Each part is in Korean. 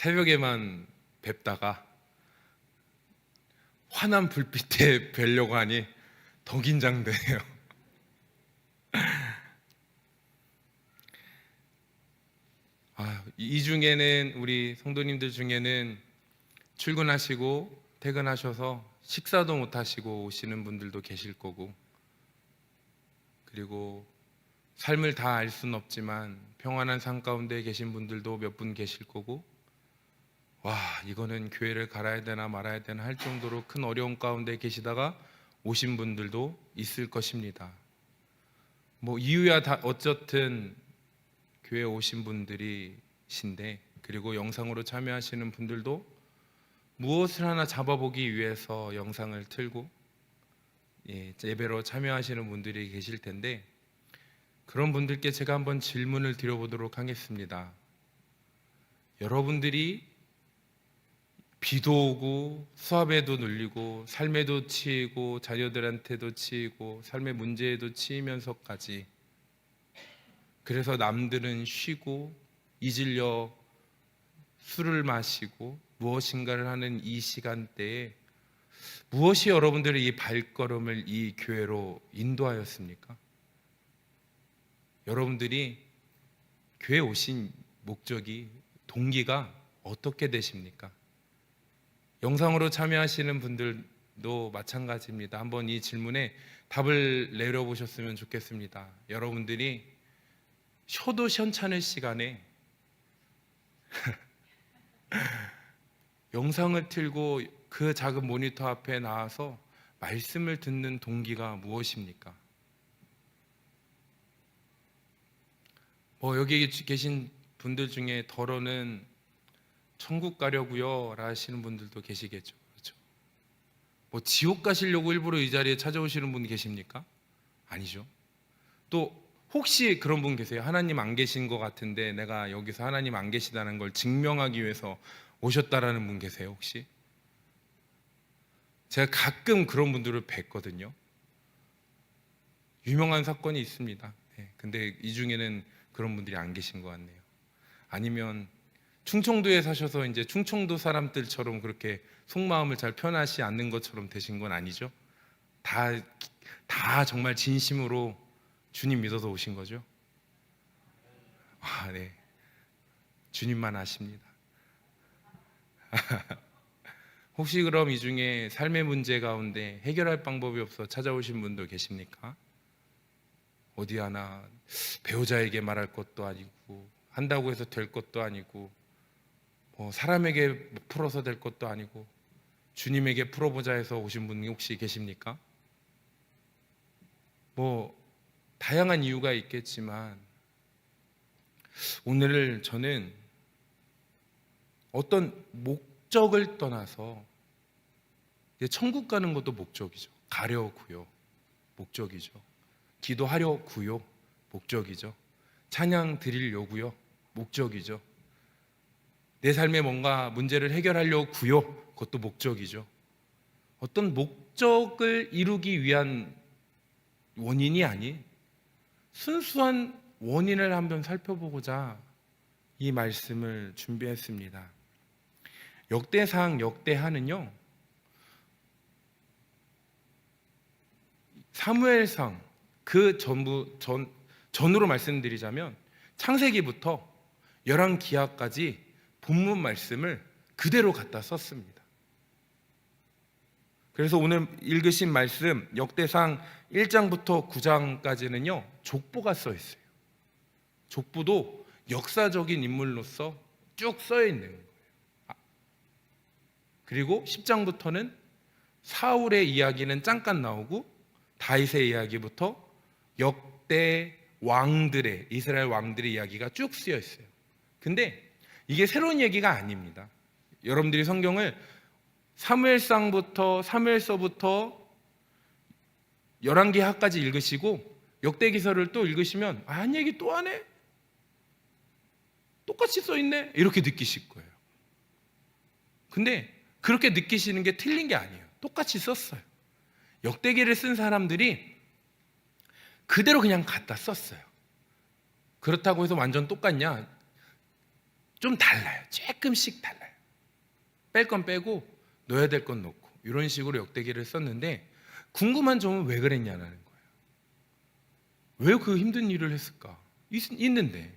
새벽에만 뵙다가 환한 불빛에 뵈려고 하니 더 긴장되네요. 이 중에는 우리 성도님들 중에는 출근하시고 퇴근하셔서 식사도 못 하시고 오시는 분들도 계실 거고, 그리고 삶을 다 알 수는 없지만 평안한 삶 가운데 계신 분들도 몇 분 계실 거고, 와, 이거는 교회를 갈아야 되나 말아야 되나 할 정도로 큰 어려움 가운데 계시다가 오신 분들도 있을 것입니다. 뭐 이유야 다 어쨌든 교회에 오신 분들이신데, 그리고 영상으로 참여하시는 분들도 무엇을 하나 잡아보기 위해서 영상을 틀고 예배로 참여하시는 분들이 계실 텐데, 그런 분들께 제가 한번 질문을 드려보도록 하겠습니다. 여러분들이 비도 오고 수압에도 눌리고 삶에도 치이고 자녀들한테도 치이고 삶의 문제에도 치이면서까지, 그래서 남들은 쉬고 잊으려 술을 마시고 무엇인가를 하는 이 시간대에 무엇이 여러분들의 이 발걸음을 이 교회로 인도하였습니까? 여러분들이 교회 오신 목적이, 동기가 어떻게 되십니까? 영상으로 참여하시는 분들도 마찬가지입니다. 한번 이 질문에 답을 내려보셨으면 좋겠습니다. 여러분들이 쉬어도 시원찮을 시간에 영상을 틀고 그 작은 모니터 앞에 나와서 말씀을 듣는 동기가 무엇입니까? 여기 계신 분들 중에 더러는 천국 가려고요 라 하시는 분들도 계시겠죠. 그렇죠? 지옥 가시려고 일부러 이 자리에 찾아오시는 분 계십니까? 아니죠. 또 혹시 그런 분 계세요? 하나님 안 계신 것 같은데 내가 여기서 하나님 안 계시다는 걸 증명하기 위해서 오셨다라는 분 계세요? 혹시? 제가 가끔 그런 분들을 뵀거든요. 유명한 사건이 있습니다. 근데 이 중에는 그런 분들이 안 계신 것 같네요. 아니면 충청도에 사셔서 이제 충청도 사람들처럼 그렇게 속마음을 잘 표현하지 않는 것처럼 되신 건 아니죠? 다 정말 진심으로 주님 믿어서 오신 거죠? 네. 주님만 아십니다. 혹시 그럼 이 중에 삶의 문제 가운데 해결할 방법이 없어 찾아오신 분도 계십니까? 어디 하나 배우자에게 말할 것도 아니고 한다고 해서 될 것도 아니고 사람에게 풀어서 될 것도 아니고 주님에게 풀어보자 해서 오신 분이 혹시 계십니까? 다양한 이유가 있겠지만 오늘 저는 어떤 목적을 떠나서 천국 가는 것도 목적이죠. 가려고요, 목적이죠. 기도하려고요, 목적이죠. 찬양 드리려고요, 목적이죠. 내 삶에 뭔가 문제를 해결하려고요, 그것도 목적이죠. 어떤 목적을 이루기 위한 원인이 아닌 순수한 원인을 한번 살펴보고자 이 말씀을 준비했습니다. 역대상, 역대하는요, 사무엘상 그 전으로 말씀드리자면 창세기부터 열왕기하까지 본문 말씀을 그대로 갖다 썼습니다. 그래서 오늘 읽으신 말씀 역대상 1장부터 9장까지는요 족보가 써 있어요. 족보도 역사적인 인물로서 쭉 써 있는 거예요. 그리고 10장부터는 사울의 이야기는 잠깐 나오고 다윗의 이야기부터 역대 왕들의, 이스라엘 왕들의 이야기가 쭉 쓰여 있어요. 근데 이게 새로운 얘기가 아닙니다. 여러분들이 성경을 사무엘서부터 열왕기하까지 읽으시고 역대기서를 또 읽으시면 한 얘기 또 하네? 똑같이 써 있네? 이렇게 느끼실 거예요. 근데 그렇게 느끼시는 게 틀린 게 아니에요. 똑같이 썼어요. 역대기를 쓴 사람들이 그대로 그냥 갖다 썼어요. 그렇다고 해서 완전 똑같냐? 좀 달라요. 조금씩 달라요. 뺄 건 빼고 넣어야 될 건 넣고 이런 식으로 역대기를 썼는데 궁금한 점은 왜 그랬냐는 거예요. 왜 그 힘든 일을 했을까? 있는데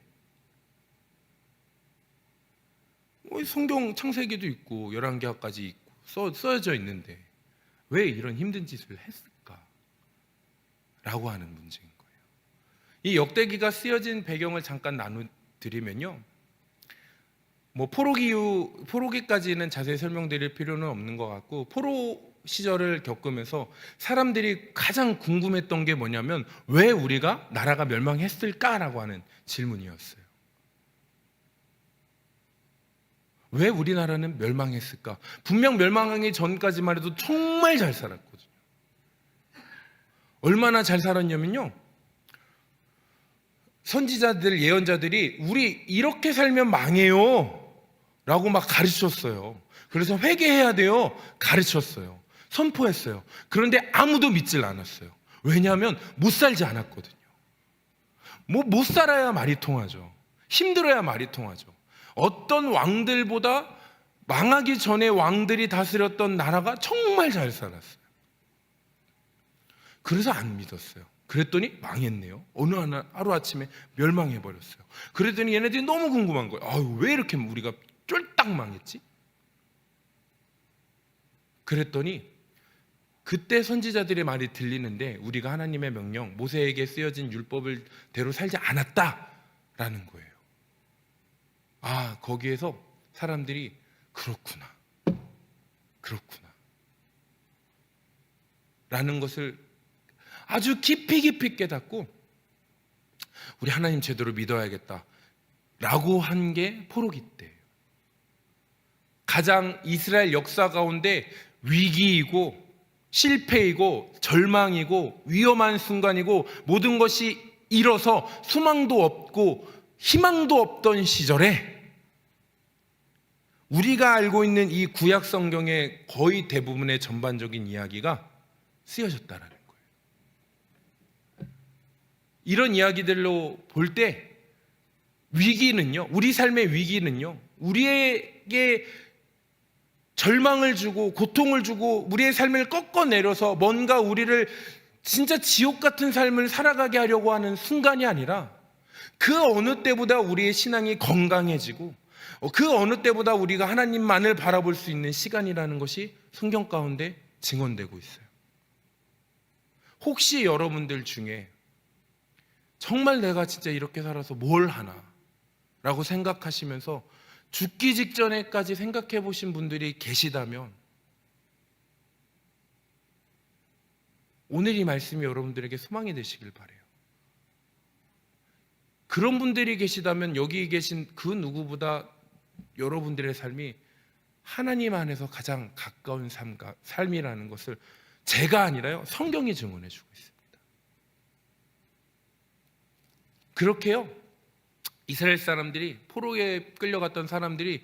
성경 창세기도 있고 열왕기하까지 있고 써져 있는데 왜 이런 힘든 짓을 했을까? 라고 하는 문제인 거예요. 이 역대기가 쓰여진 배경을 잠깐 나눠드리면요, 뭐 포로기까지는 자세히 설명드릴 필요는 없는 것 같고, 포로 시절을 겪으면서 사람들이 가장 궁금했던 게 뭐냐면 왜 우리가 나라가 멸망했을까라고 하는 질문이었어요. 왜 우리나라는 멸망했을까? 분명 멸망하기 전까지만 해도 정말 잘 살았거든요. 얼마나 잘 살았냐면요, 선지자들, 예언자들이 우리 이렇게 살면 망해요 라고 막 가르쳤어요. 그래서 회개해야 돼요 가르쳤어요. 선포했어요. 그런데 아무도 믿질 않았어요. 왜냐하면 못 살지 않았거든요. 못 살아야 말이 통하죠. 힘들어야 말이 통하죠. 어떤 왕들보다 망하기 전에 왕들이 다스렸던 나라가 정말 잘 살았어요. 그래서 안 믿었어요. 그랬더니 망했네요. 어느 하루아침에 멸망해버렸어요. 그랬더니 얘네들이 너무 궁금한 거예요. 아유, 왜 이렇게 우리가 쫄딱 망했지? 그랬더니 그때 선지자들의 말이 들리는데 우리가 하나님의 명령, 모세에게 쓰여진 율법을 대로 살지 않았다라는 거예요. 아, 거기에서 사람들이 그렇구나 라는 것을 아주 깊이 깨닫고 우리 하나님 제대로 믿어야겠다 라고 한 게 포로기 때예요. 가장 이스라엘 역사 가운데 위기이고 실패이고 절망이고 위험한 순간이고 모든 것이 잃어서 소망도 없고 희망도 없던 시절에 우리가 알고 있는 이 구약 성경의 거의 대부분의 전반적인 이야기가 쓰여졌다라는 거예요. 이런 이야기들로 볼 때 위기는요, 우리 삶의 위기는요, 우리에게 절망을 주고 고통을 주고 우리의 삶을 꺾어내려서 뭔가 우리를 진짜 지옥 같은 삶을 살아가게 하려고 하는 순간이 아니라 그 어느 때보다 우리의 신앙이 건강해지고 그 어느 때보다 우리가 하나님만을 바라볼 수 있는 시간이라는 것이 성경 가운데 증언되고 있어요. 혹시 여러분들 중에 정말 내가 진짜 이렇게 살아서 뭘 하나 라고 생각하시면서 죽기 직전에까지 생각해 보신 분들이 계시다면 오늘 이 말씀이 여러분들에게 소망이 되시길 바라요. 그런 분들이 계시다면 여기 계신 그 누구보다 여러분들의 삶이 하나님 안에서 가장 가까운 삶이라는 것을 제가 아니라요, 성경이 증언해 주고 있습니다. 그렇게요, 이스라엘 사람들이, 포로에 끌려갔던 사람들이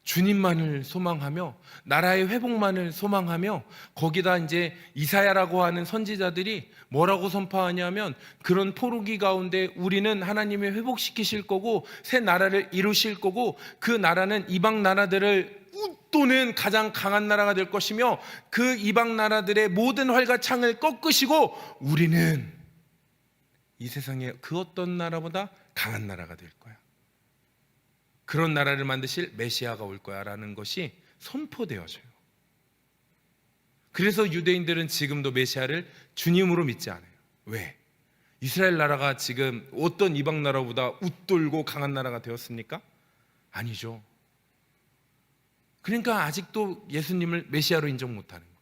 주님만을 소망하며 나라의 회복만을 소망하며 거기다 이제 이사야라고 하는 선지자들이 뭐라고 선포하냐면 그런 포로기 가운데 우리는 하나님이 회복시키실 거고 새 나라를 이루실 거고 그 나라는 이방 나라들을 웃도는 가장 강한 나라가 될 것이며 그 이방 나라들의 모든 활과 창을 꺾으시고 우리는 이 세상에 그 어떤 나라보다 강한 나라가 될 거야. 그런 나라를 만드실 메시아가 올 거야 라는 것이 선포되어져요. 그래서 유대인들은 지금도 메시아를 주님으로 믿지 않아요. 왜? 이스라엘 나라가 지금 어떤 이방 나라보다 웃돌고 강한 나라가 되었습니까? 아니죠. 그러니까 아직도 예수님을 메시아로 인정 못하는 거예요.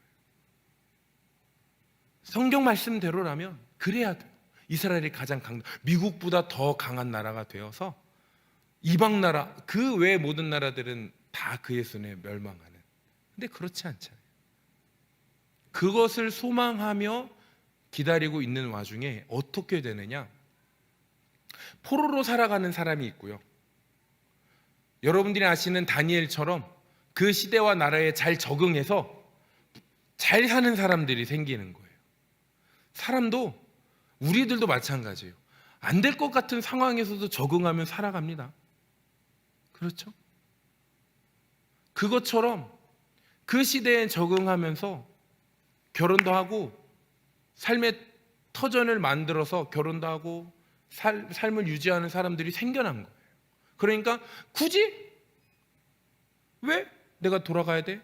성경 말씀대로라면 그래야 돼요. 이스라엘이 가장 미국보다 더 강한 나라가 되어서 이방 나라, 그 외 모든 나라들은 다 그의 손에 멸망하는. 근데 그렇지 않잖아요. 그것을 소망하며 기다리고 있는 와중에 어떻게 되느냐? 포로로 살아가는 사람이 있고요. 여러분들이 아시는 다니엘처럼 그 시대와 나라에 잘 적응해서 잘 사는 사람들이 생기는 거예요. 사람도 우리들도 마찬가지예요. 안 될 것 같은 상황에서도 적응하며 살아갑니다. 그렇죠? 그것처럼 그 시대에 적응하면서 결혼도 하고 삶의 터전을 만들어서 결혼도 하고 삶을 유지하는 사람들이 생겨난 거예요. 그러니까 굳이 왜 내가 돌아가야 돼?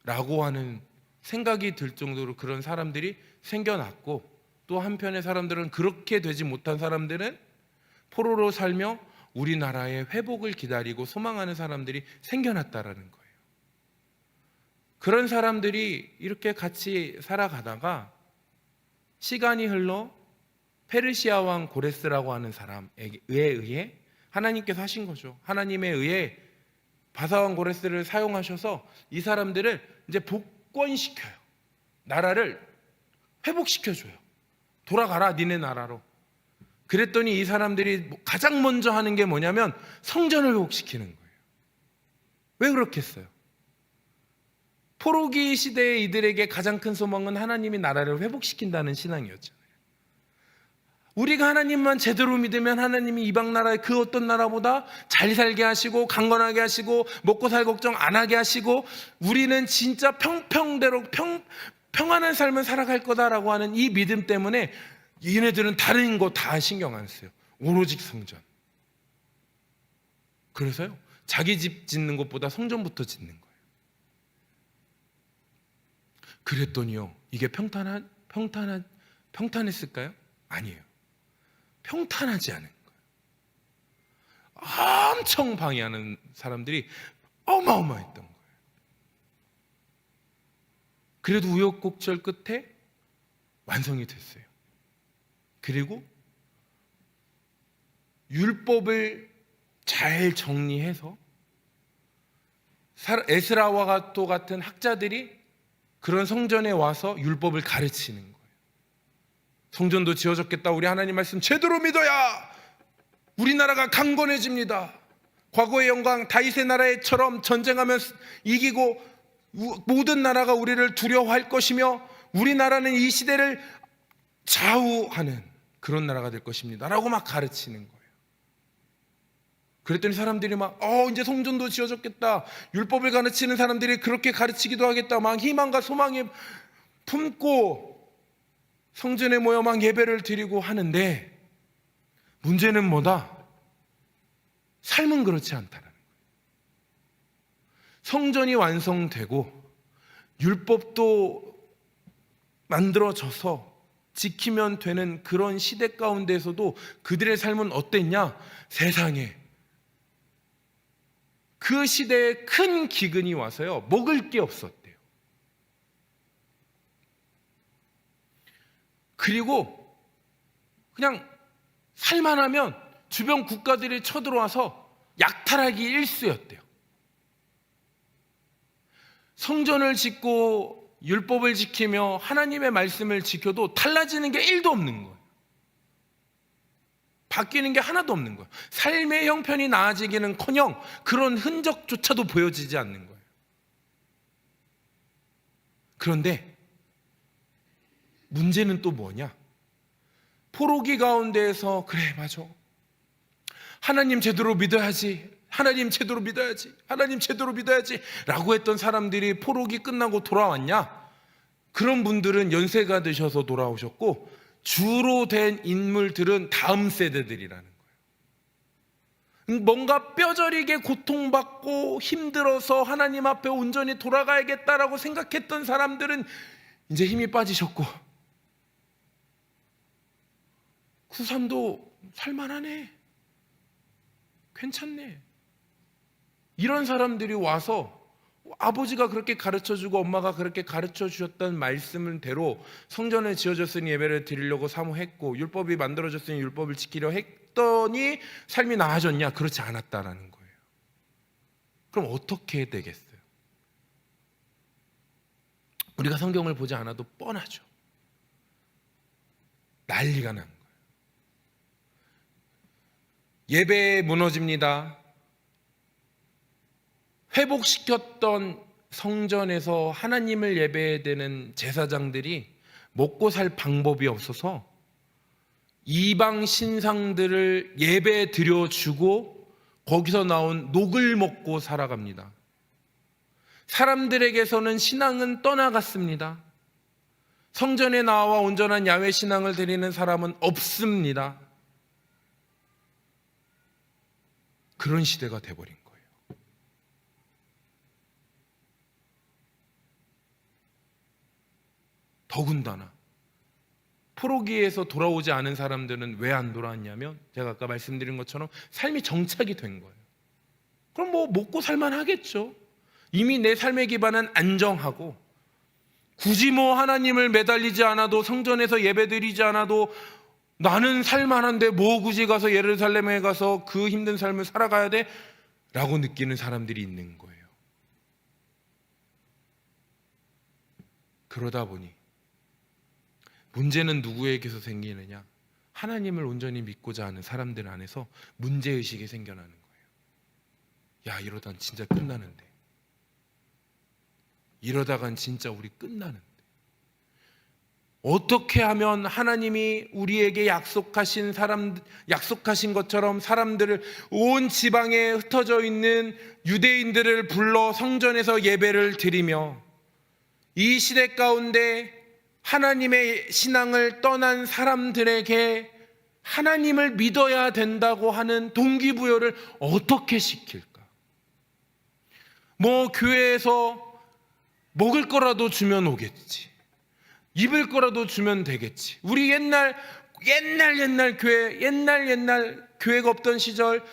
라고 하는 생각이 들 정도로 그런 사람들이 생겨났고, 또 한편의 사람들은, 그렇게 되지 못한 사람들은 포로로 살며 우리나라의 회복을 기다리고 소망하는 사람들이 생겨났다라는 거예요. 그런 사람들이 이렇게 같이 살아가다가 시간이 흘러 페르시아 왕 고레스라고 하는 사람에 의해 하나님께서 하신 거죠. 하나님에 의해 바사왕 고레스를 사용하셔서 이 사람들을 이제 복권시켜요. 나라를 회복시켜줘요. 돌아가라 니네 나라로. 그랬더니 이 사람들이 가장 먼저 하는 게 뭐냐면 성전을 회복시키는 거예요. 왜 그렇겠어요? 포로기 시대의 이들에게 가장 큰 소망은 하나님이 나라를 회복시킨다는 신앙이었잖아요. 우리가 하나님만 제대로 믿으면 하나님이 이방 나라의 그 어떤 나라보다 잘 살게 하시고 강건하게 하시고 먹고 살 걱정 안 하게 하시고 우리는 진짜 평평대로 평안한 삶을 살아갈 거다라고 하는 이 믿음 때문에 얘네들은 다른 거 다 신경 안 써요. 오로지 성전. 그래서요, 자기 집 짓는 것보다 성전부터 짓는 거예요. 그랬더니요, 이게 평탄했을까요? 아니에요. 평탄하지 않은 거예요. 엄청 방해하는 사람들이 어마어마했던 거예요. 그래도 우여곡절 끝에 완성이 됐어요. 그리고 율법을 잘 정리해서 에스라와 또 같은 학자들이 그런 성전에 와서 율법을 가르치는 거예요. 성전도 지어졌겠다. 우리 하나님 말씀 제대로 믿어야 우리나라가 강건해집니다. 과거의 영광 다윗의 나라처럼 전쟁하면 이기고 모든 나라가 우리를 두려워할 것이며 우리나라는 이 시대를 좌우하는 그런 나라가 될 것입니다 라고 막 가르치는 거예요. 그랬더니 사람들이 막 이제 성전도 지어졌겠다. 율법을 가르치는 사람들이 그렇게 가르치기도 하겠다. 막 희망과 소망이 품고 성전에 모여 막 예배를 드리고 하는데, 문제는 뭐다? 삶은 그렇지 않다는 거예요. 성전이 완성되고 율법도 만들어져서 지키면 되는 그런 시대 가운데서도 그들의 삶은 어땠냐? 세상에 그 시대에 큰 기근이 와서요, 먹을 게 없었대요. 그리고 그냥 살만하면 주변 국가들이 쳐들어와서 약탈하기 일쑤였대요. 성전을 짓고 율법을 지키며 하나님의 말씀을 지켜도 달라지는 게 1도 없는 거예요. 바뀌는 게 하나도 없는 거예요. 삶의 형편이 나아지기는커녕 그런 흔적조차도 보여지지 않는 거예요. 그런데 문제는 또 뭐냐? 포로기 가운데에서 그래 맞아, 하나님 제대로 믿어야지, 하나님 제대로 믿어야지, 하나님 제대로 믿어야지 라고 했던 사람들이 포로기 끝나고 돌아왔냐? 그런 분들은 연세가 드셔서 돌아오셨고, 주로 된 인물들은 다음 세대들이라는 거예요. 뭔가 뼈저리게 고통받고 힘들어서 하나님 앞에 온전히 돌아가야겠다라고 생각했던 사람들은 이제 힘이 빠지셨고, 그 삶도 살만하네, 괜찮네, 이런 사람들이 와서 아버지가 그렇게 가르쳐주고 엄마가 그렇게 가르쳐주셨던 말씀대로 성전을 지어졌으니 예배를 드리려고 사모했고 율법이 만들어졌으니 율법을 지키려 했더니 삶이 나아졌냐? 그렇지 않았다라는 거예요. 그럼 어떻게 되겠어요? 우리가 성경을 보지 않아도 뻔하죠. 난리가 난 거예요. 예배 무너집니다. 회복시켰던 성전에서 하나님을 예배해야 되는 제사장들이 먹고 살 방법이 없어서 이방 신상들을 예배 드려주고 거기서 나온 녹을 먹고 살아갑니다. 사람들에게서는 신앙은 떠나갔습니다. 성전에 나와 온전한 야훼 신앙을 드리는 사람은 없습니다. 그런 시대가 돼버린 거예요. 더군다나 포로기에서 돌아오지 않은 사람들은 왜 안 돌아왔냐면, 제가 아까 말씀드린 것처럼 삶이 정착이 된 거예요. 그럼 뭐 먹고 살만 하겠죠. 이미 내 삶의 기반은 안정하고, 굳이 뭐 하나님을 매달리지 않아도, 성전에서 예배드리지 않아도 나는 살만한데 뭐 굳이 가서 예루살렘에 가서 그 힘든 삶을 살아가야 돼? 라고 느끼는 사람들이 있는 거예요. 그러다 보니 문제는 누구에게서 생기느냐? 하나님을 온전히 믿고자 하는 사람들 안에서 문제의식이 생겨나는 거예요. 야, 이러다간 진짜 끝나는데. 이러다간 진짜 우리 끝나는데. 어떻게 하면 하나님이 우리에게 약속하신 것처럼 사람들을, 온 지방에 흩어져 있는 유대인들을 불러 성전에서 예배를 드리며, 이 시대 가운데 하나님의 신앙을 떠난 사람들에게 하나님을 믿어야 된다고 하는 동기부여를 어떻게 시킬까? 뭐 교회에서 먹을 거라도 주면 오겠지, 입을 거라도 주면 되겠지. 우리 옛날 교회가 없던 시절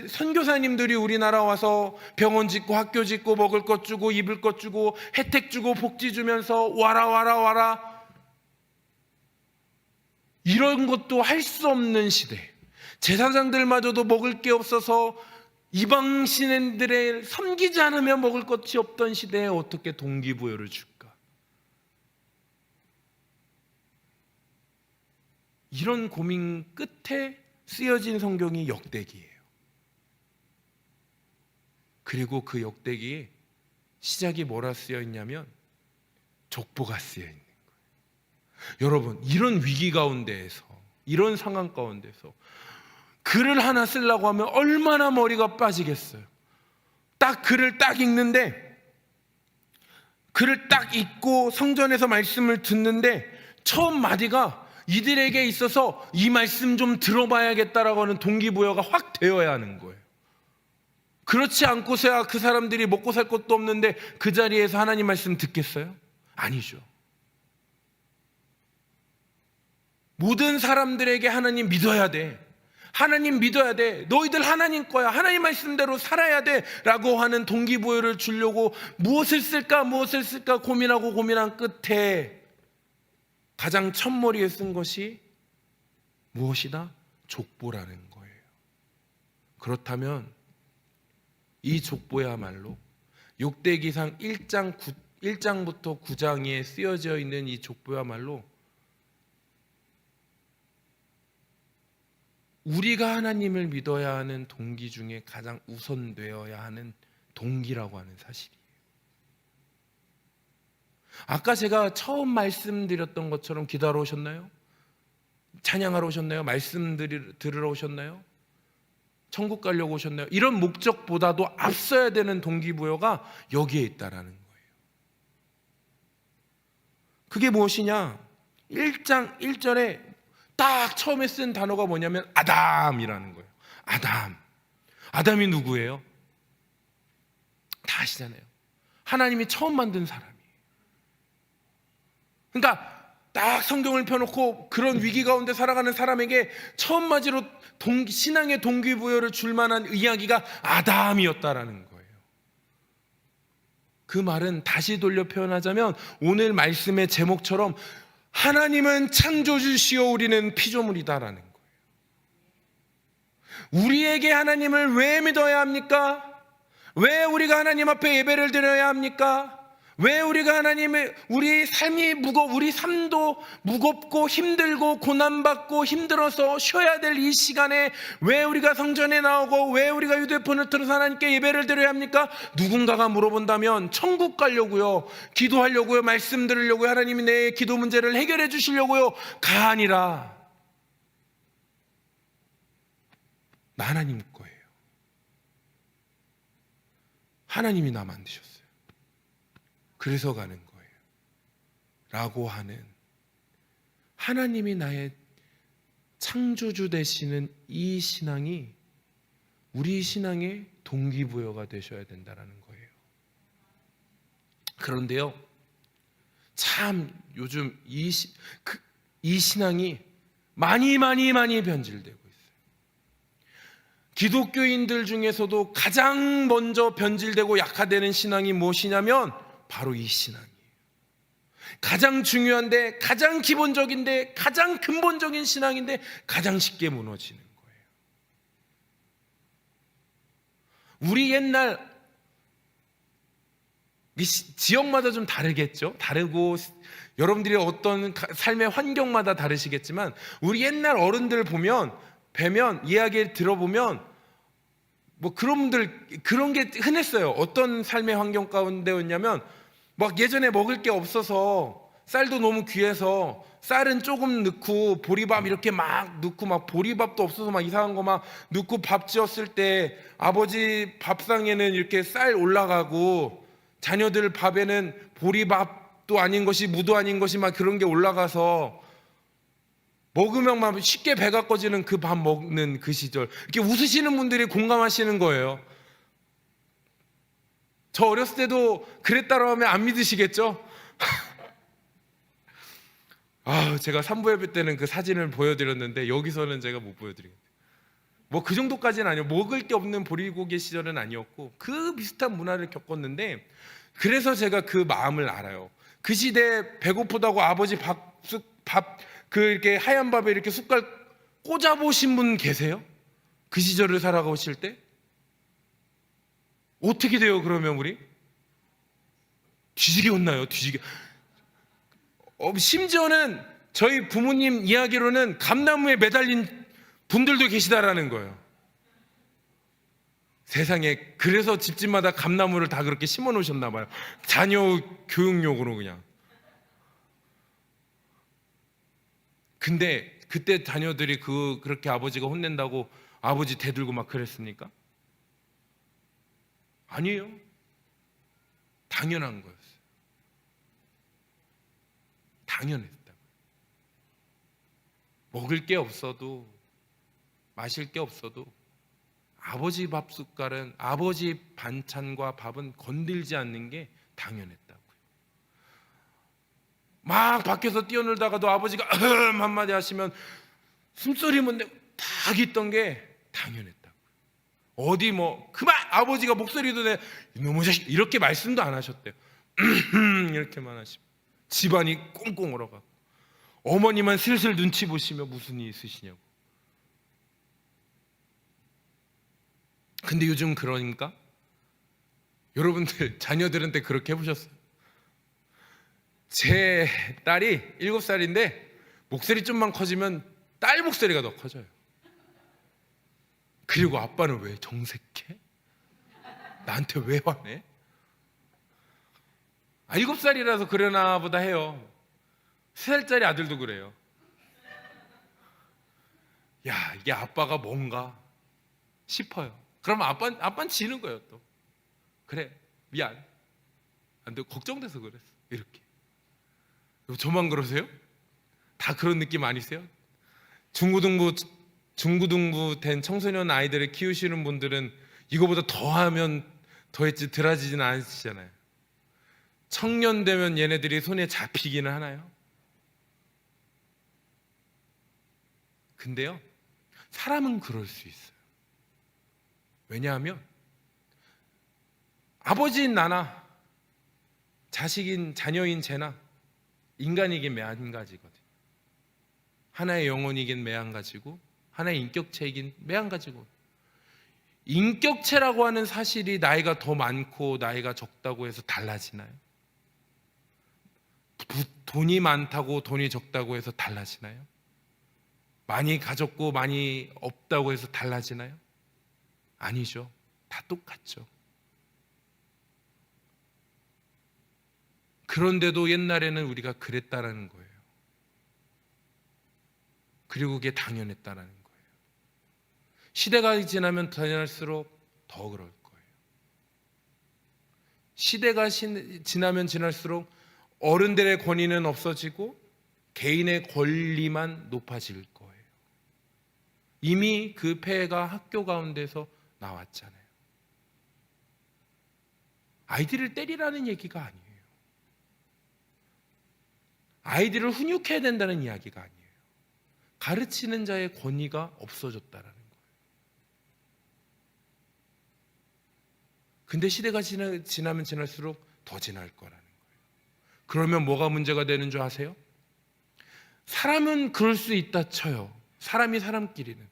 선교사님들이 우리나라 와서 병원 짓고 학교 짓고 먹을 것 주고 입을 것 주고 혜택 주고 복지 주면서 와라 이런 것도 할 수 없는 시대, 제사장들마저도 먹을 게 없어서 이방 신인들을 섬기지 않으면 먹을 것이 없던 시대에 어떻게 동기부여를 줄까? 이런 고민 끝에 쓰여진 성경이 역대기예요. 그리고 그 역대기에 시작이 뭐라 쓰여 있냐면 족보가 쓰여 있는 거예요. 여러분, 이런 위기 가운데에서, 이런 상황 가운데서 글을 하나 쓰려고 하면 얼마나 머리가 빠지겠어요. 글을 딱 읽는데, 글을 딱 읽고 성전에서 말씀을 듣는데 처음 마디가 이들에게 있어서 이 말씀 좀 들어봐야겠다라고 하는 동기부여가 확 되어야 하는 거예요. 그렇지 않고서야 그 사람들이 먹고 살 것도 없는데 그 자리에서 하나님 말씀 듣겠어요? 아니죠. 모든 사람들에게 하나님 믿어야 돼, 하나님 믿어야 돼, 너희들 하나님 거야, 하나님 말씀대로 살아야 돼 라고 하는 동기부여를 주려고 무엇을 쓸까 고민한 끝에 가장 첫머리에 쓴 것이 무엇이다? 족보라는 거예요. 그렇다면 이 족보야말로 역대기상 1장부터 9장에 쓰여져 있는 이 족보야말로 우리가 하나님을 믿어야 하는 동기 중에 가장 우선되어야 하는 동기라고 하는 사실이에요. 아까 제가 처음 말씀드렸던 것처럼 기도하러 오셨나요? 찬양하러 오셨나요? 말씀 들으러 오셨나요? 천국 가려고 오셨나요? 이런 목적보다도 앞서야 되는 동기부여가 여기에 있다라는 거예요. 그게 무엇이냐? 1장 1절에 딱 처음에 쓴 단어가 뭐냐면 아담이라는 거예요. 아담이 누구예요? 다 아시잖아요. 하나님이 처음 만든 사람이에요. 그러니까 딱 성경을 펴놓고 그런 위기 가운데 살아가는 사람에게 처음 맞이로 신앙의 동기부여를 줄 만한 이야기가 아담이었다라는 거예요. 그 말은 다시 돌려 표현하자면 오늘 말씀의 제목처럼 하나님은 창조주시오 우리는 피조물이다라는 거예요. 우리에게 하나님을 왜 믿어야 합니까? 왜 우리가 하나님 앞에 예배를 드려야 합니까? 왜 우리가 우리 삶도 무겁고 힘들고 고난받고 힘들어서 쉬어야 될 이 시간에 왜 우리가 성전에 나오고 왜 우리가 휴대폰을 틀어서 하나님께 예배를 드려야 합니까? 누군가가 물어본다면 천국 가려고요, 기도하려고요, 말씀 들으려고요, 하나님이 내 기도 문제를 해결해 주시려고요가 아니라 나 하나님 거예요. 하나님이 나 만드셨어요. 그래서 가는 거예요. 라고 하는, 하나님이 나의 창조주 되시는 이 신앙이 우리 신앙의 동기부여가 되셔야 된다는 거예요. 그런데요, 참 요즘 이 신앙이 많이 변질되고 있어요. 기독교인들 중에서도 가장 먼저 변질되고 약화되는 신앙이 무엇이냐면 바로 이 신앙이에요. 가장 중요한데, 가장 기본적인데, 가장 근본적인 신앙인데 가장 쉽게 무너지는 거예요. 우리 옛날, 지역마다 좀 다르겠죠? 다르고 여러분들이 어떤 삶의 환경마다 다르시겠지만, 우리 옛날 어른들 뵈면 이야기를 들어보면 뭐 그런 게 흔했어요. 어떤 삶의 환경 가운데였냐면, 막 예전에 먹을 게 없어서 쌀도 너무 귀해서 쌀은 조금 넣고 보리밥 이렇게 막 넣고, 막 보리밥도 없어서 막 이상한 거 막 넣고 밥 지었을 때 아버지 밥상에는 이렇게 쌀 올라가고 자녀들 밥에는 보리밥도 아닌 것이 무도 아닌 것이 막 그런 게 올라가서 먹으면 막 쉽게 배가 꺼지는 그 밥 먹는 그 시절, 이렇게 웃으시는 분들이 공감하시는 거예요. 저 어렸을 때도 그랬다고 하면 안 믿으시겠죠? 제가 산부 예배 때는 그 사진을 보여드렸는데 여기서는 제가 못 보여드리겠어요. 뭐 그 정도까지는 아니에요. 먹을 게 없는 보리고개 시절은 아니었고 그 비슷한 문화를 겪었는데, 그래서 제가 그 마음을 알아요. 그 시대에 배고프다고 아버지 이렇게 하얀 밥에 이렇게 숟갈 꽂아보신 분 계세요? 그 시절을 살아가실 때? 어떻게 돼요, 그러면 우리? 뒤지게 혼나요, 뒤지게. 심지어는 저희 부모님 이야기로는 감나무에 매달린 분들도 계시다라는 거예요. 세상에, 그래서 집집마다 감나무를 다 그렇게 심어 놓으셨나 봐요. 자녀 교육용으로 그냥. 근데 그때 자녀들이 그렇게 아버지가 혼낸다고 아버지 대들고 막 그랬습니까? 아니에요. 당연한 거였어요. 당연했다고. 먹을 게 없어도, 마실 게 없어도 아버지 밥 숟갈은, 아버지 반찬과 밥은 건들지 않는 게 당연했다고요. 막 밖에서 뛰어놀다가도 아버지가 한마디 하시면 숨소리만 내고 딱 있던 게 당연했다고요. 어디 뭐 그만, 아버지가 목소리도 내 이놈의 자식 이렇게 말씀도 안 하셨대요. 이렇게만 하시면 집안이 꽁꽁 얼어가고, 어머니만 슬슬 눈치 보시며 무슨 일 있으시냐고. 근데 요즘 그러니까 여러분들 자녀들한테 그렇게 해보셨어요? 제 딸이 7살인데 목소리 좀만 커지면 딸 목소리가 더 커져요. 그리고 아빠는 왜 정색해? 나한테 왜 화내? 7살이라서 그러나 보다 해요. 3살짜리 아들도 그래요. 야, 이게 아빠가 뭔가 싶어요. 그러면 아빠는 지는 거예요. 또 그래, 미안, 근데 걱정돼서 그랬어, 이렇게. 저만 그러세요? 다 그런 느낌 아니세요? 중고등부 된 청소년 아이들을 키우시는 분들은 이거보다 더하면 더했지 덜하지는 않으시잖아요. 청년 되면 얘네들이 손에 잡히기는 하나요? 근데요, 사람은 그럴 수 있어요. 왜냐하면 아버지인 나나 자식인 자녀인 쟤나 인간이긴 매한 가지거든. 하나의 영혼이긴 매한 가지고 하나의 인격체이긴 매한 가지고. 인격체라고 하는 사실이 나이가 더 많고 나이가 적다고 해서 달라지나요? 돈이 많다고 돈이 적다고 해서 달라지나요? 많이 가졌고 많이 없다고 해서 달라지나요? 아니죠. 다 똑같죠. 그런데도 옛날에는 우리가 그랬다라는 거예요. 그리고 그게 당연했다라는 거예요. 시대가 지나면 지날수록 더 그럴 거예요. 시대가 지나면 지날수록 어른들의 권위는 없어지고 개인의 권리만 높아질 거예요. 이미 그 폐해가 학교 가운데서 나왔잖아요. 아이들을 때리라는 얘기가 아니에요. 아이들을 훈육해야 된다는 이야기가 아니에요. 가르치는 자의 권위가 없어졌다라는 거예요. 근데 시대가 지나면 지날수록 더 지날 거라는 거예요. 그러면 뭐가 문제가 되는 줄 아세요? 사람은 그럴 수 있다 쳐요. 사람이 사람끼리는.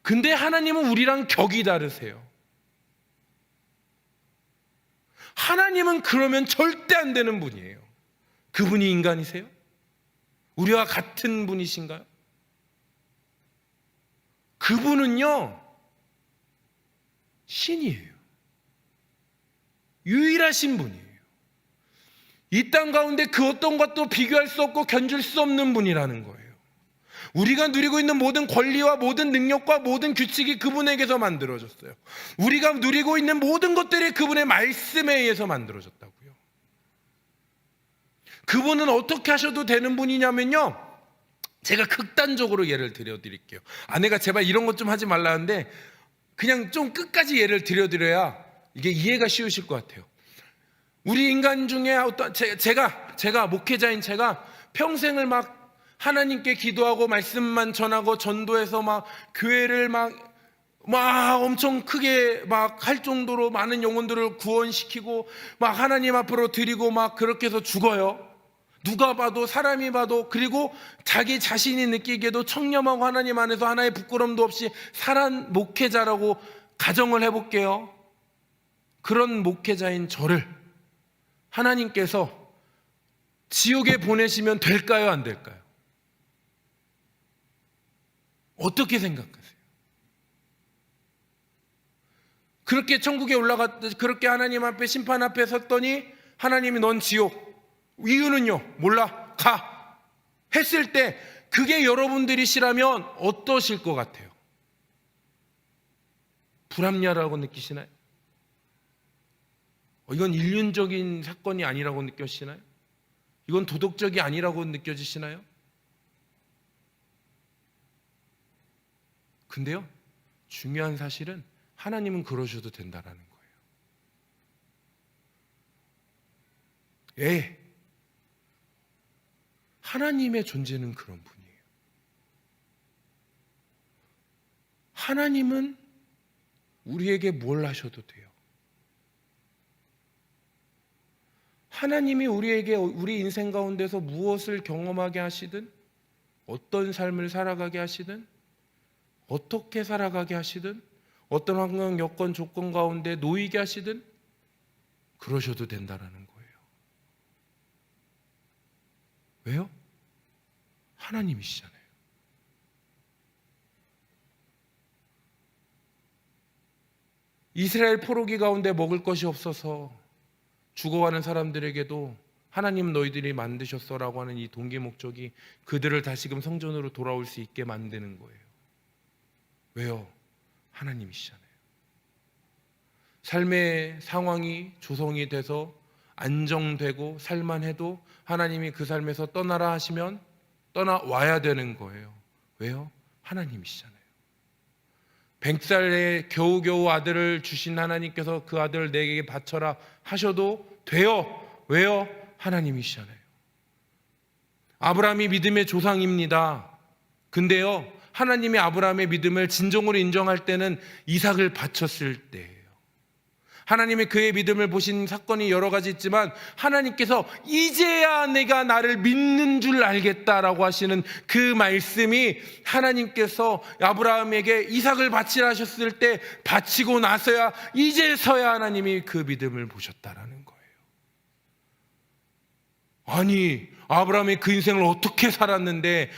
근데 하나님은 우리랑 격이 다르세요. 하나님은 그러면 절대 안 되는 분이에요. 그분이 인간이세요? 우리와 같은 분이신가요? 그분은요, 신이에요. 유일하신 분이에요. 이 땅 가운데 그 어떤 것도 비교할 수 없고 견줄 수 없는 분이라는 거예요. 우리가 누리고 있는 모든 권리와 모든 능력과 모든 규칙이 그분에게서 만들어졌어요. 우리가 누리고 있는 모든 것들이 그분의 말씀에 의해서 만들어졌다고요. 그분은 어떻게 하셔도 되는 분이냐면요, 제가 극단적으로 예를 들어드릴게요. 아내가 제발 이런 것 좀 하지 말라는데 그냥 좀 끝까지 예를 들어드려야 이게 이해가 쉬우실 것 같아요. 우리 인간 중에 어떤 제가 목회자인 제가 평생을 막 하나님께 기도하고 말씀만 전하고 전도해서 막 교회를 막 엄청 크게 막 할 정도로 많은 영혼들을 구원시키고 막 하나님 앞으로 드리고 막 그렇게 해서 죽어요. 누가 봐도 사람이 봐도, 그리고 자기 자신이 느끼기에도 청렴하고 하나님 안에서 하나의 부끄럼도 없이 살한 목회자라고 가정을 해볼게요. 그런 목회자인 저를 하나님께서 지옥에 보내시면 될까요, 안 될까요? 어떻게 생각하세요? 그렇게 천국에 그렇게 하나님 앞에 심판 앞에 섰더니 하나님이 넌 지옥, 이유는요? 몰라, 가 했을 때 그게 여러분들이시라면 어떠실 것 같아요? 불합리하다고 느끼시나요? 이건 인륜적인 사건이 아니라고 느껴지시나요? 이건 도덕적이 아니라고 느껴지시나요? 근데요, 중요한 사실은 하나님은 그러셔도 된다라는 거예요. 예, 하나님의 존재는 그런 분이에요. 하나님은 우리에게 뭘 하셔도 돼요. 하나님이 우리에게 우리 인생 가운데서 무엇을 경험하게 하시든, 어떤 삶을 살아가게 하시든, 어떻게 살아가게 하시든, 어떤 환경, 여건, 조건 가운데 놓이게 하시든 그러셔도 된다라는 거예요. 왜요? 하나님이시잖아요. 이스라엘 포로기 가운데 먹을 것이 없어서 죽어가는 사람들에게도 하나님 너희들이 만드셨어라고 하는 이 동기 목적이 그들을 다시금 성전으로 돌아올 수 있게 만드는 거예요. 왜요? 하나님이시잖아요. 삶의 상황이 조성이 돼서 안정되고 살만해도 하나님이 그 삶에서 떠나라 하시면 떠나와야 되는 거예요. 왜요? 하나님이시잖아요. 100살에 겨우겨우 아들을 주신 하나님께서 그 아들을 내게 바쳐라 하셔도 돼요. 왜요? 하나님이시잖아요. 아브라함이 믿음의 조상입니다. 근데요, 하나님이 아브라함의 믿음을 진정으로 인정할 때는 이삭을 바쳤을 때예요. 하나님이 그의 믿음을 보신 사건이 여러 가지 있지만 하나님께서 이제야 내가 나를 믿는 줄 알겠다라고 하시는 그 말씀이 하나님께서 아브라함에게 이삭을 바치라 하셨을 때 바치고 나서야 이제서야 하나님이 그 믿음을 보셨다라는 거예요. 아니, 아브라함이 그 인생을 어떻게 살았는데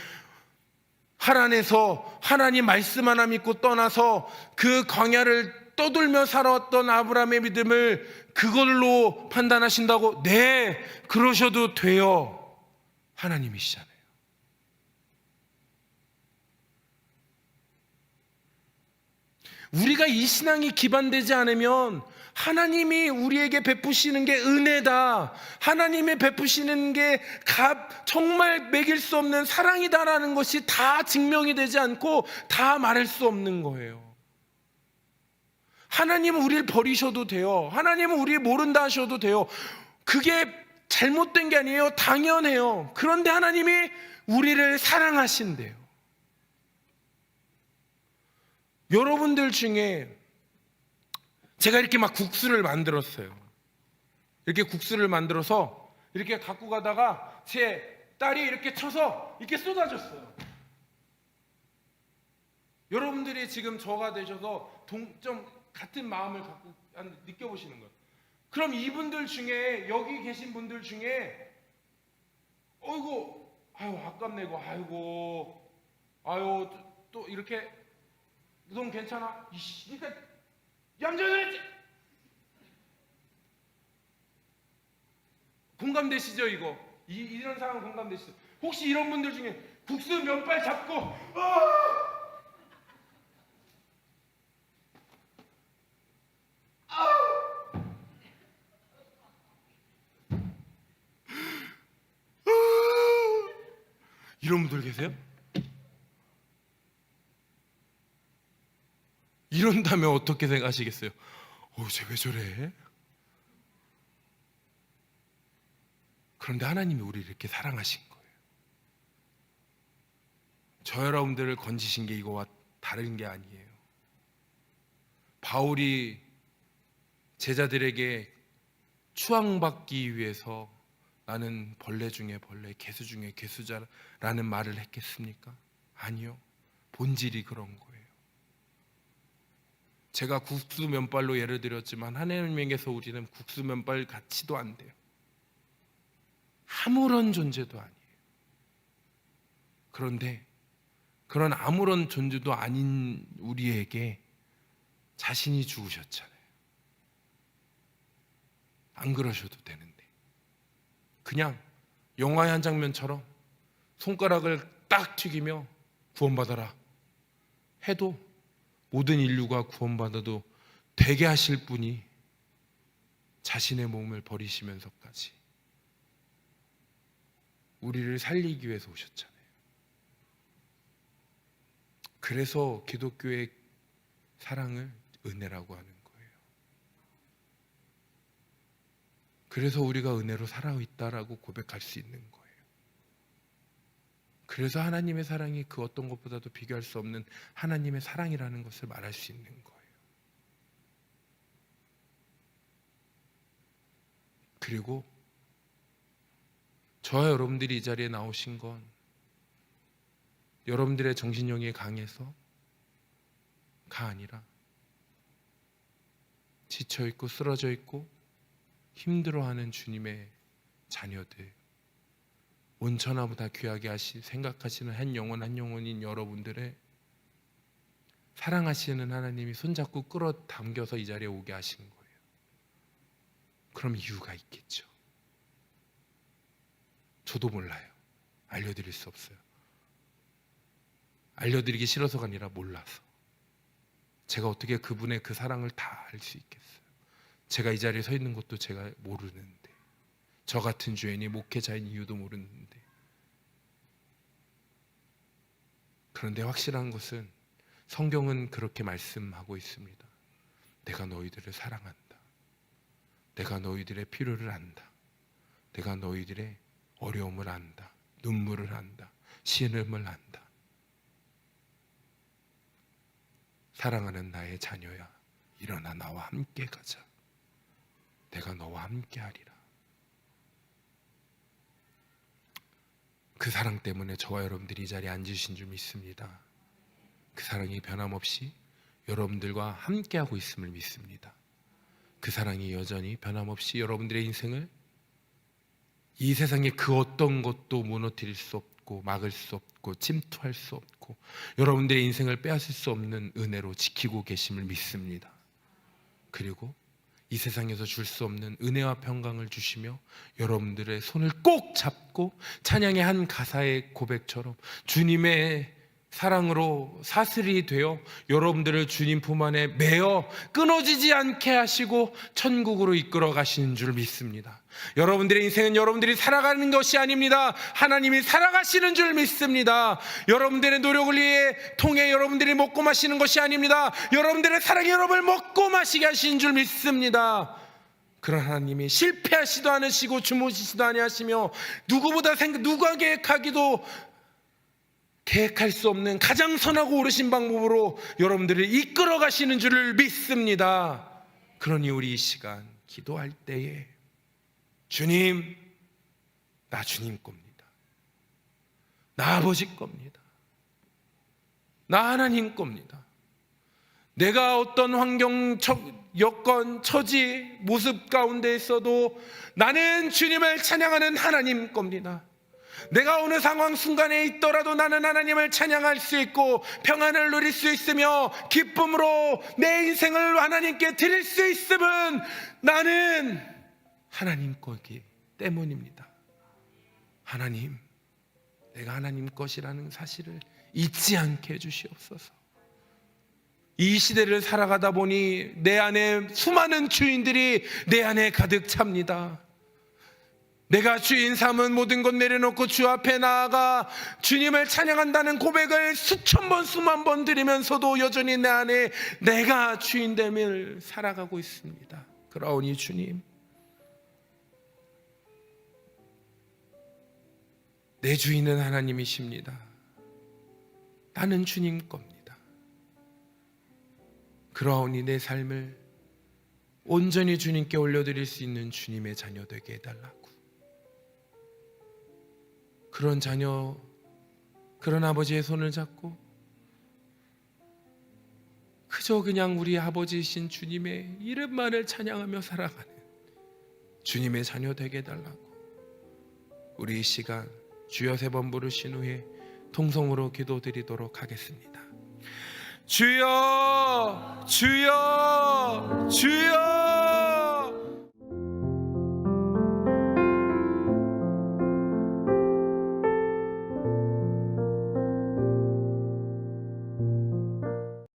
하란에서 하나님 말씀 하나 믿고 떠나서 그 광야를 떠돌며 살아왔던 아브라함의 믿음을 그걸로 판단하신다고? 네, 그러셔도 돼요. 하나님이시잖아요. 우리가 이 신앙이 기반되지 않으면 하나님이 우리에게 베푸시는 게 은혜다, 하나님이 베푸시는 게 정말 매길 수 없는 사랑이다라는 것이 다 증명이 되지 않고 다 말할 수 없는 거예요. 하나님은 우리를 버리셔도 돼요. 하나님은 우리를 모른다 하셔도 돼요. 그게 잘못된 게 아니에요. 당연해요. 그런데 하나님이 우리를 사랑하신대요. 여러분들 중에 제가 이렇게 막 국수를 만들었어요. 이렇게 국수를 만들어서 이렇게 갖고 가다가 제 딸이 이렇게 쳐서 이렇게 쏟아졌어요. 여러분들이 지금 저가 되셔서 좀 같은 마음을 갖고 느껴보시는 거예요. 그럼 이분들 중에, 여기 계신 분들 중에 어이구, 아유 아깝네 이거, 아이고, 아유 또 이렇게 넌 괜찮아? 이씨, 그러니까 얌전했지. 공감되시죠? 이거 이런 상황 공감되시죠? 혹시 이런 분들 중에 국수 면발 잡고 이런 분들 계세요? 이런다면 어떻게 생각하시겠어요? 쟤 왜 저래? 그런데 하나님이 우리를 이렇게 사랑하신 거예요. 저 여러분들을 건지신 게 이거와 다른 게 아니에요. 바울이 제자들에게 추앙받기 위해서 나는 벌레 중에 벌레, 개수 중에 개수자라는 말을 했겠습니까? 아니요. 본질이 그런 거예요. 제가 국수 면발로 예를 들었지만 하나님에게서 우리는 국수 면발 같이도 안 돼요. 아무런 존재도 아니에요. 그런데 그런 아무런 존재도 아닌 우리에게 자신이 죽으셨잖아요. 안 그러셔도 되는데 그냥 영화의 한 장면처럼 손가락을 딱 튀기며 구원받아라 해도 모든 인류가 구원받아도 되게 하실 분이 자신의 몸을 버리시면서까지 우리를 살리기 위해서 오셨잖아요. 그래서 기독교의 사랑을 은혜라고 하는 거예요. 그래서 우리가 은혜로 살아있다라고 고백할 수 있는 거예요. 그래서 하나님의 사랑이 그 어떤 것보다도 비교할 수 없는 하나님의 사랑이라는 것을 말할 수 있는 거예요. 그리고 저와 여러분들이 이 자리에 나오신 건 여러분들의 정신력이 강해서가 아니라 지쳐있고 쓰러져 있고 힘들어하는 주님의 자녀들, 온천하보다 귀하게 생각하시는 한 영혼 한 영혼인 여러분들의 사랑하시는 하나님이 손잡고 끌어당겨서 이 자리에 오게 하신 거예요. 그럼 이유가 있겠죠. 저도 몰라요. 알려드릴 수 없어요. 알려드리기 싫어서가 아니라 몰라서. 제가 어떻게 그분의 그 사랑을 다 알 수 있겠어요. 제가 이 자리에 서 있는 것도 제가 모르는데, 저 같은 죄인이 목회자인 이유도 모르는데. 그런데 확실한 것은 성경은 그렇게 말씀하고 있습니다. 내가 너희들을 사랑한다. 내가 너희들의 필요를 안다. 내가 너희들의 어려움을 안다. 눈물을 안다. 신음을 안다. 사랑하는 나의 자녀야, 일어나 나와 함께 가자. 내가 너와 함께 하리라. 그 사랑 때문에 저와 여러분들이 이 자리에 앉으신 줄 믿습니다. 그 사랑이 변함없이 여러분들과 함께하고 있음을 믿습니다. 그 사랑이 여전히 변함없이 여러분들의 인생을 이 세상의 그 어떤 것도 무너뜨릴 수 없고 막을 수 없고 침투할 수 없고 여러분들의 인생을 빼앗을 수 없는 은혜로 지키고 계심을 믿습니다. 그리고 이 세상에서 줄 수 없는 은혜와 평강을 주시며 여러분들의 손을 꼭 잡고 찬양의 한 가사의 고백처럼 주님의 사랑으로 사슬이 되어 여러분들을 주님 품 안에 매어 끊어지지 않게 하시고 천국으로 이끌어 가시는 줄 믿습니다. 여러분들의 인생은 여러분들이 살아가는 것이 아닙니다. 하나님이 살아가시는 줄 믿습니다. 여러분들의 노력을 통해 여러분들이 먹고 마시는 것이 아닙니다. 여러분들의 사랑이 여러분을 먹고 마시게 하시는 줄 믿습니다. 그런 하나님이 실패하시도 않으시고 주무시지도 아니하시며 누가 계획하기도 계획할 수 없는 가장 선하고 옳으신 방법으로 여러분들을 이끌어 가시는 줄을 믿습니다. 그러니 우리 이 시간 기도할 때에 주님, 나 주님 겁니다. 나 아버지 겁니다. 나 하나님 겁니다. 내가 어떤 환경, 여건, 처지, 모습 가운데 있어도 나는 주님을 찬양하는 하나님 겁니다. 내가 어느 상황 순간에 있더라도 나는 하나님을 찬양할 수 있고 평안을 누릴 수 있으며 기쁨으로 내 인생을 하나님께 드릴 수 있음은 나는 하나님 거기 때문입니다. 하나님, 내가 하나님 것이라는 사실을 잊지 않게 해주시옵소서. 이 시대를 살아가다 보니 내 안에 수많은 주인들이 내 안에 가득 찹니다. 내가 주인 삼은 모든 것 내려놓고 주 앞에 나아가 주님을 찬양한다는 고백을 수천 번 수만 번 드리면서도 여전히 내 안에 내가 주인됨을 살아가고 있습니다. 그러오니 주님, 내 주인은 하나님이십니다. 나는 주님 겁니다. 그러오니 내 삶을 온전히 주님께 올려드릴 수 있는 주님의 자녀 되게 해달라고. 그런 자녀, 그런 아버지의 손을 잡고 그저 그냥 우리 아버지이신 주님의 이름만을 찬양하며 살아가는 주님의 자녀 되게 해달라고. 우리 이 시간 주여 3번 부르신 후에 통성으로 기도드리도록 하겠습니다. 주여, 주여, 주여.